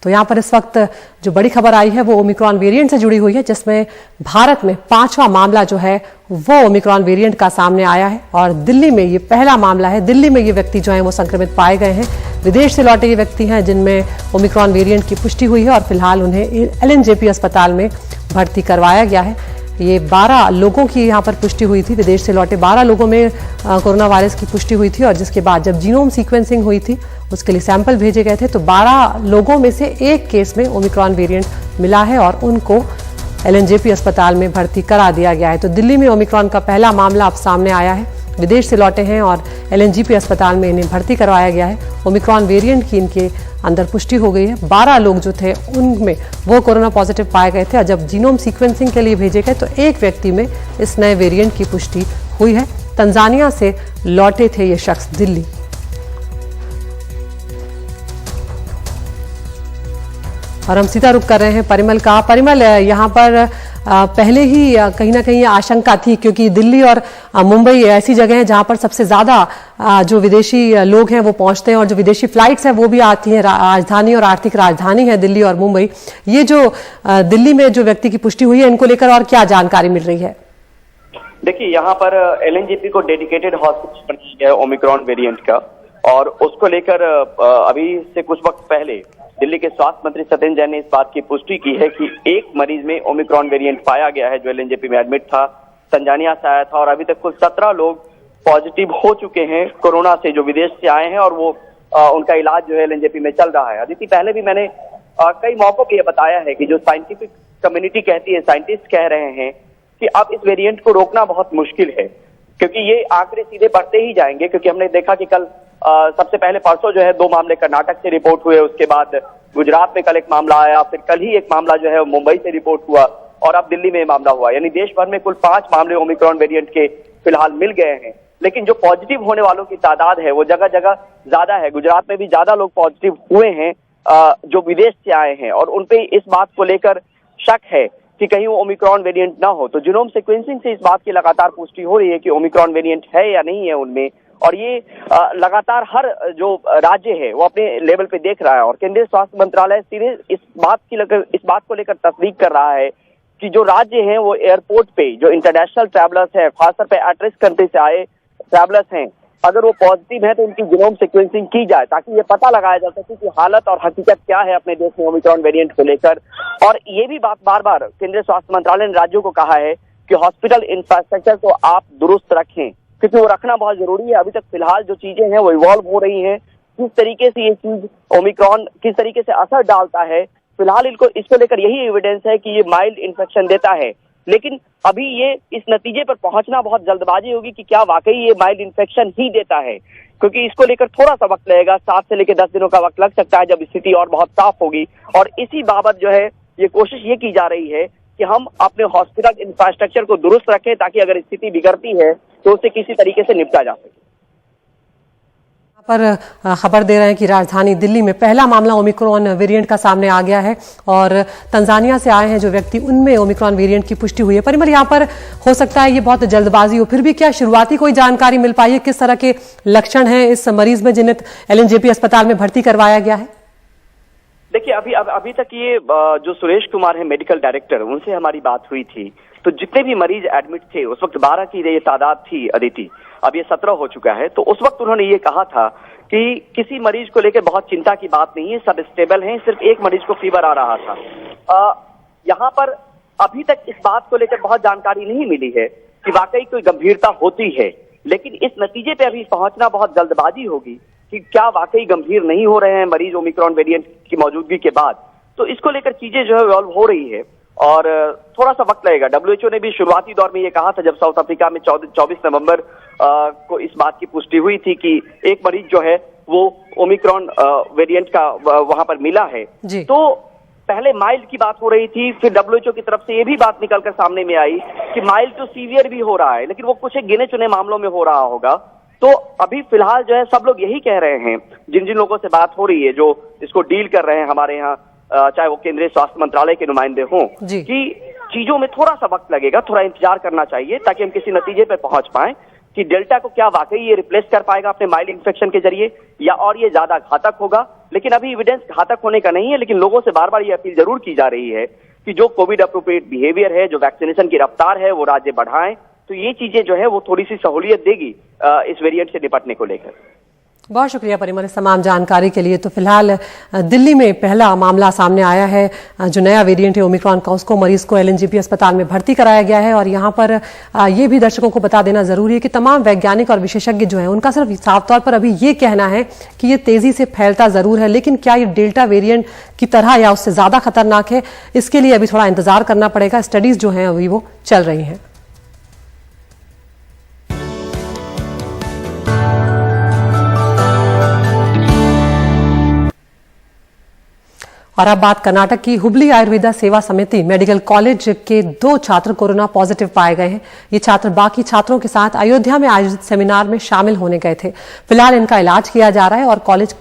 तो यहाँ पर इस वक्त जो बड़ी खबर आई है वो ओमिक्रॉन वेरिएंट से जुड़ी हुई है, जिसमें भारत में 5वां मामला जो है वो ओमिक्रॉन वेरिएंट का सामने आया है और दिल्ली में ये पहला मामला है। दिल्ली में ये व्यक्ति जो है वो संक्रमित पाए गए हैं। विदेश से लौटे ये व्यक्ति हैं जिनमें ओमिक्रॉन वेरिएंट की पुष्टि हुई है और फिलहाल उन्हें LNJP अस्पताल में भर्ती करवाया गया है। ये 12 लोगों की यहाँ पर पुष्टि हुई थी। विदेश से लौटे 12 लोगों में कोरोना वायरस की पुष्टि हुई थी और जिसके बाद जब जीनोम सीक्वेंसिंग हुई थी उसके लिए सैंपल भेजे गए थे तो 12 लोगों में से एक केस में ओमिक्रॉन वेरिएंट मिला है और उनको LNJP अस्पताल में भर्ती करा दिया गया है। तो दिल्ली में ओमिक्रॉन का पहला मामला अब सामने आया है। विदेश से लौटे हैं और LNJP अस्पताल में इन्हें भर्ती करवाया गया है। ओमिक्रॉन वेरिएंट की इनके अंदर पुष्टि हो गई है। 12 लोग जो थे उनमें वो कोरोना पॉजिटिव पाए गए थे और जब जीनोम सीक्वेंसिंग के लिए भेजे गए तो एक व्यक्ति में इस नए वेरिएंट की पुष्टि हुई है। तंजानिया से लौटे थे ये शख्स दिल्ली। और हम सीधा रुख कर रहे हैं परिमल का। परिमल, यहाँ पर पहले ही कहीं ना कहीं आशंका थी क्योंकि दिल्ली और मुंबई ऐसी जगह है जहां पर सबसे ज्यादा जो विदेशी लोग हैं वो पहुंचते हैं और जो विदेशी फ्लाइट्स हैं वो भी आती हैं। राजधानी और आर्थिक राजधानी है दिल्ली और मुंबई। ये जो दिल्ली में जो व्यक्ति की पुष्टि हुई है इनको लेकर और क्या जानकारी मिल रही है? देखिए, यहाँ पर LNJP को डेडिकेटेड हॉस्पिटल बनाया गया है ओमिक्रॉन वेरिएंट का और उसको लेकर अभी से कुछ वक्त पहले दिल्ली के स्वास्थ्य मंत्री सत्येंद्र जैन ने इस बात की पुष्टि की है कि एक मरीज में ओमिक्रॉन वेरिएंट पाया गया है जो LNJP में एडमिट था, तंजानिया से आया था और अभी तक कुल 17 लोग पॉजिटिव हो चुके हैं कोरोना से जो विदेश से आए हैं और वो उनका इलाज जो है LNJP में चल रहा है। अदिति, पहले भी मैंने कई मौकों पर यह बताया है कि जो साइंटिफिक कम्युनिटी कहती है, साइंटिस्ट कह रहे हैं कि अब इस वेरिएंट को रोकना बहुत मुश्किल है क्योंकि ये आंकड़े सीधे बढ़ते ही जाएंगे। क्योंकि हमने देखा कि कल सबसे पहले परसों जो है 2 मामले कर्नाटक से रिपोर्ट हुए, उसके बाद गुजरात में कल एक मामला आया, फिर कल ही एक मामला जो है मुंबई से रिपोर्ट हुआ और अब दिल्ली में मामला हुआ। यानी देश भर में कुल 5 मामले ओमिक्रॉन वेरिएंट के फिलहाल मिल गए हैं। लेकिन जो पॉजिटिव होने वालों की तादाद है वो जगह जगह ज्यादा है। गुजरात में भी ज्यादा लोग पॉजिटिव हुए हैं जो विदेश से आए हैं और उनपे इस बात को लेकर शक है कि कहीं वो ओमिक्रॉन वेरिएंट ना हो। तो जीनोम सीक्वेंसिंग से इस बात की लगातार पुष्टि हो रही है कि ओमिक्रॉन वेरिएंट है या नहीं है उनमें और ये लगातार हर जो राज्य है वो अपने लेवल पे देख रहा है और केंद्रीय स्वास्थ्य मंत्रालय सीधे इस बात को लेकर तस्दीक कर रहा है कि जो राज्य हैं वो एयरपोर्ट पे जो इंटरनेशनल ट्रैवलर्स है, खासतौर पे एट रिस्क कंट्री से आए ट्रैवलर्स हैं, अगर वो पॉजिटिव है तो उनकी जीनोम सीक्वेंसिंग की जाए ताकि ये पता लगाया जा सके कि हालत और हकीकत क्या है अपने देश में ओमिक्रॉन वेरिएंट को लेकर। और ये भी बात बार बार केंद्रीय स्वास्थ्य मंत्रालय ने राज्यों को कहा है कि हॉस्पिटल इंफ्रास्ट्रक्चर को आप दुरुस्त रखें क्योंकि वो रखना बहुत जरूरी है। अभी तक फिलहाल जो चीजें हैं वो इवॉल्व हो रही हैं, किस तरीके से ये चीज ओमिक्रॉन किस तरीके से असर डालता है, फिलहाल इसको लेकर यही एविडेंस है कि ये माइल्ड इन्फेक्शन देता है। लेकिन अभी ये इस नतीजे पर पहुंचना बहुत जल्दबाजी होगी कि क्या वाकई ये माइल्ड इन्फेक्शन ही देता है, क्योंकि इसको लेकर थोड़ा सा वक्त लगेगा। 7 से लेकर 10 दिनों का वक्त लग सकता है जब स्थिति और बहुत साफ होगी। और इसी बाबत जो है ये कोशिश ये की जा रही है कि हम अपने हॉस्पिटल इंफ्रास्ट्रक्चर को दुरुस्त रखें ताकि अगर स्थिति बिगड़ती है तो उसे किसी तरीके से निपटा जा सके। पर खबर दे रहे हैं कि राजधानी दिल्ली में पहला मामला ओमिक्रॉन वेरिएंट का सामने आ गया है और तंजानिया से आए हैं जो व्यक्ति उनमें ओमिक्रॉन वेरिएंट की पुष्टि हुई है। परिमल, यहाँ पर हो सकता है ये बहुत जल्दबाजी हो, फिर भी क्या शुरुआती कोई जानकारी मिल पाई है? किस तरह के लक्षण हैं इस मरीज में जिन्हें LNJP अस्पताल में भर्ती करवाया गया है? देखिए, अभी तक ये जो सुरेश कुमार है मेडिकल डायरेक्टर, उनसे हमारी बात हुई थी तो जितने भी मरीज एडमिट थे उस वक्त 12 की ये तादाद थी अदिति, अब ये 17 हो चुका है। तो उस वक्त उन्होंने ये कहा था कि किसी मरीज को लेकर बहुत चिंता की बात नहीं है, सब स्टेबल हैं, सिर्फ एक मरीज को फीवर आ रहा था। यहाँ पर अभी तक इस बात को लेकर बहुत जानकारी नहीं मिली है कि वाकई कोई गंभीरता होती है, लेकिन इस नतीजे पे अभी पहुंचना बहुत जल्दबाजी होगी कि क्या वाकई गंभीर नहीं हो रहे हैं मरीज ओमिक्रॉन वेरिएंट की मौजूदगी के बाद। तो इसको लेकर चीजें जो है इवॉल्व हो रही है और थोड़ा सा वक्त लगेगा। WHO ने भी शुरुआती दौर में ये कहा था जब साउथ अफ्रीका में 24 नवंबर को इस बात की पुष्टि हुई थी कि एक मरीज जो है वो ओमिक्रॉन वेरिएंट का वहां पर मिला है। तो पहले माइल्ड की बात हो रही थी, फिर WHO की तरफ से ये भी बात निकलकर सामने में आई कि माइल्ड टू सीवियर भी हो रहा है, लेकिन वो कुछ एक गिने चुने मामलों में हो रहा होगा। तो अभी फिलहाल जो है सब लोग यही कह रहे हैं, जिन जिन लोगों से बात हो रही है जो इसको डील कर रहे हैं हमारे यहाँ, चाहे वो केंद्रीय स्वास्थ्य मंत्रालय के नुमाइंदे हों, कि चीजों में थोड़ा सा वक्त लगेगा, थोड़ा इंतजार करना चाहिए ताकि हम किसी नतीजे पर पहुंच पाए। कि डेल्टा को क्या वाकई ये रिप्लेस कर पाएगा अपने माइल्ड इन्फेक्शन के जरिए, या और ये ज्यादा घातक होगा। लेकिन अभी एविडेंस घातक होने का नहीं है, लेकिन लोगों से बार बार ये अपील जरूर की जा रही है कि जो कोविड अप्रोप्रिएट बिहेवियर है, जो वैक्सीनेशन की रफ्तार है, वो राज्य बढ़ाएं। तो ये चीजें जो है वो थोड़ी सी सहूलियत देगी इस वेरिएंट से निपटने को लेकर। बहुत शुक्रिया परिमल इस तमाम जानकारी के लिए। तो फिलहाल दिल्ली में पहला मामला सामने आया है, जो नया वेरिएंट है ओमिक्रॉन का, उसको मरीज को एलएनजेपी अस्पताल में भर्ती कराया गया है। और यहाँ पर ये भी दर्शकों को बता देना जरूरी है कि तमाम वैज्ञानिक और विशेषज्ञ जो हैं उनका सिर्फ साफ तौर पर अभी ये कहना है कि ये तेजी से फैलता जरूर है, लेकिन क्या ये डेल्टा वेरिएंट की तरह या उससे ज्यादा खतरनाक है, इसके लिए अभी थोड़ा इंतजार करना पड़ेगा। स्टडीज जो हैं अभी वो चल रही हैं। और अब बात कर्नाटक की। हुबली आयुर्वेदा सेवा समिति मेडिकल कॉलेज के 2 छात्र कोरोना पॉजिटिव पाए गए हैं। ये छात्र बाकी छात्रों के साथ अयोध्या में आयोजित सेमिनार में शामिल होने गए थे। फिलहाल इनका इलाज किया जा रहा है और कॉलेज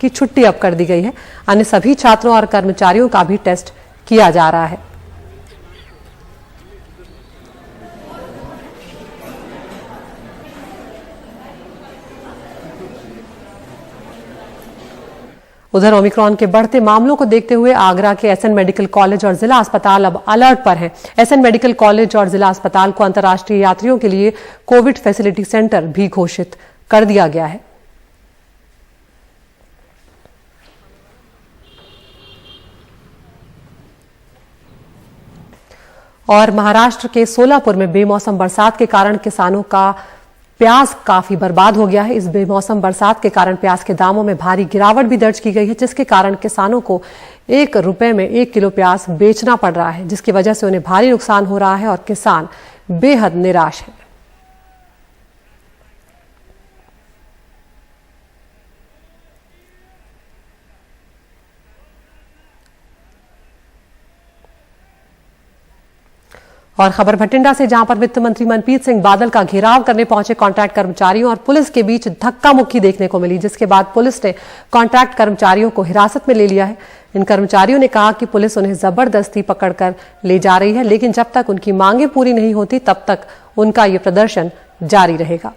की छुट्टी अब कर दी गई है। अन्य सभी छात्रों और कर्मचारियों का भी टेस्ट किया जा रहा है। उधर ओमिक्रॉन के बढ़ते मामलों को देखते हुए आगरा के एसएन मेडिकल कॉलेज और जिला अस्पताल अब अलर्ट पर हैं। एसएन मेडिकल कॉलेज और जिला अस्पताल को अंतर्राष्ट्रीय यात्रियों के लिए कोविड फैसिलिटी सेंटर भी घोषित कर दिया गया है। और महाराष्ट्र के सोलापुर में बेमौसम बरसात के कारण किसानों का प्याज काफी बर्बाद हो गया है। इस बेमौसम बरसात के कारण प्याज के दामों में भारी गिरावट भी दर्ज की गई है, जिसके कारण किसानों को 1 रुपए में 1 किलो प्याज बेचना पड़ रहा है, जिसकी वजह से उन्हें भारी नुकसान हो रहा है और किसान बेहद निराश है। और खबर भटिंडा से, जहां पर वित्त मंत्री मनप्रीत सिंह बादल का घेराव करने पहुंचे कॉन्ट्रैक्ट कर्मचारियों और पुलिस के बीच धक्का मुक्की देखने को मिली, जिसके बाद पुलिस ने कॉन्ट्रैक्ट कर्मचारियों को हिरासत में ले लिया है। इन कर्मचारियों ने कहा कि पुलिस उन्हें जबरदस्ती पकड़कर ले जा रही है, लेकिन जब तक उनकी मांगें पूरी नहीं होती तब तक उनका ये प्रदर्शन जारी रहेगा।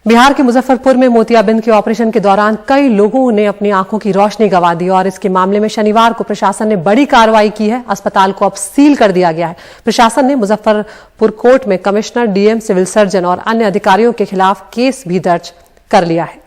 बिहार के मुजफ्फरपुर में मोतियाबिंद के ऑपरेशन के दौरान कई लोगों ने अपनी आंखों की रोशनी गंवा दी और इसके मामले में शनिवार को प्रशासन ने बड़ी कार्रवाई की है। अस्पताल को अब सील कर दिया गया है। प्रशासन ने मुजफ्फरपुर कोर्ट में कमिश्नर, डीएम, सिविल सर्जन और अन्य अधिकारियों के खिलाफ केस भी दर्ज कर लिया है।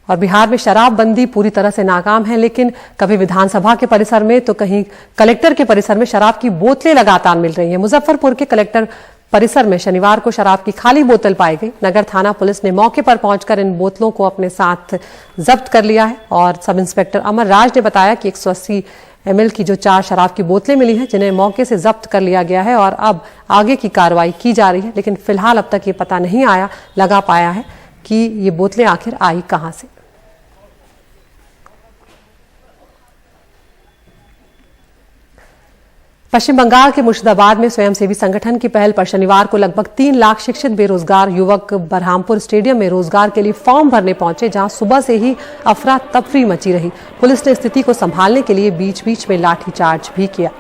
और बिहार में शराबबंदी पूरी तरह से नाकाम है, लेकिन कभी विधानसभा के परिसर में तो कहीं कलेक्टर के परिसर में शराब की बोतलें लगातार मिल रही हैं। मुजफ्फरपुर के कलेक्टर परिसर में शनिवार को शराब की खाली बोतल पाई गई। नगर थाना पुलिस ने मौके पर पहुंचकर इन बोतलों को अपने साथ जब्त कर लिया है। और सब इंस्पेक्टर अमर राज ने बताया कि 180 ml की जो 4 शराब की बोतलें मिली हैं, जिन्हें मौके से जब्त कर लिया गया है और अब आगे की कार्रवाई की जा रही है। लेकिन फिलहाल अब तक ये पता नहीं लगा पाया है कि ये बोतलें आखिर आई कहां से। पश्चिम बंगाल के मुर्शिदाबाद में स्वयंसेवी संगठन की पहल पर शनिवार को लगभग 3 लाख शिक्षित बेरोजगार युवक बरहामपुर स्टेडियम में रोजगार के लिए फॉर्म भरने पहुंचे, जहां सुबह से ही अफरा तफरी मची रही। पुलिस ने स्थिति को संभालने के लिए बीच बीच में लाठीचार्ज भी किया।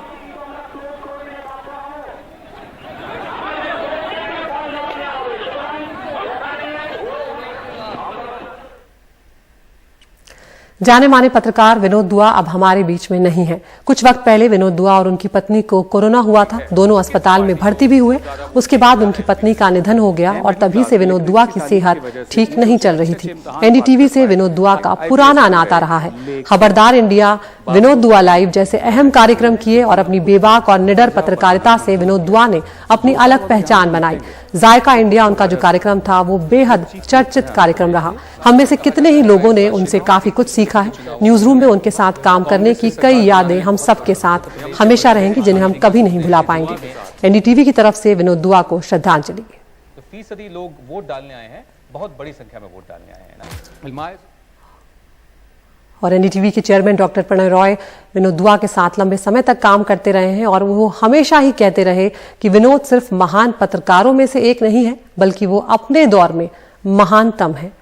जाने माने पत्रकार विनोद दुआ अब हमारे बीच में नहीं है। कुछ वक्त पहले विनोद दुआ और उनकी पत्नी को कोरोना हुआ था। दोनों अस्पताल में भर्ती भी हुए। उसके बाद उनकी पत्नी का निधन हो गया और तभी से विनोद दुआ की सेहत ठीक नहीं चल रही थी। एनडीटीवी से विनोद दुआ का पुराना नाता रहा है। खबरदार इंडिया, विनोद दुआ लाइव जैसे अहम कार्यक्रम किए और अपनी बेबाक और निडर पत्रकारिता से विनोद दुआ ने अपनी अलग पहचान बनाई। जायका इंडिया उनका जो कार्यक्रम था वो बेहद चर्चित कार्यक्रम रहा। हम में से कितने ही लोगों ने उनसे काफी कुछ सीखा है। न्यूज रूम में उनके साथ काम करने की कई यादें हम सबके साथ हमेशा रहेंगी, जिन्हें हम कभी नहीं भुला पाएंगे। एनडीटीवी की तरफ से विनोद दुआ को श्रद्धांजलि। तो फीसदी लोग वोट डालने आए हैं, बहुत बड़ी संख्या में वोट डालने आए हैं ना। और एनडीटीवी के चेयरमैन डॉक्टर प्रणय रॉय विनोद दुआ के साथ लंबे समय तक काम करते रहे हैं और वो हमेशा ही कहते रहे कि विनोद सिर्फ महान पत्रकारों में से एक नहीं है, बल्कि वो अपने दौर में महानतम है।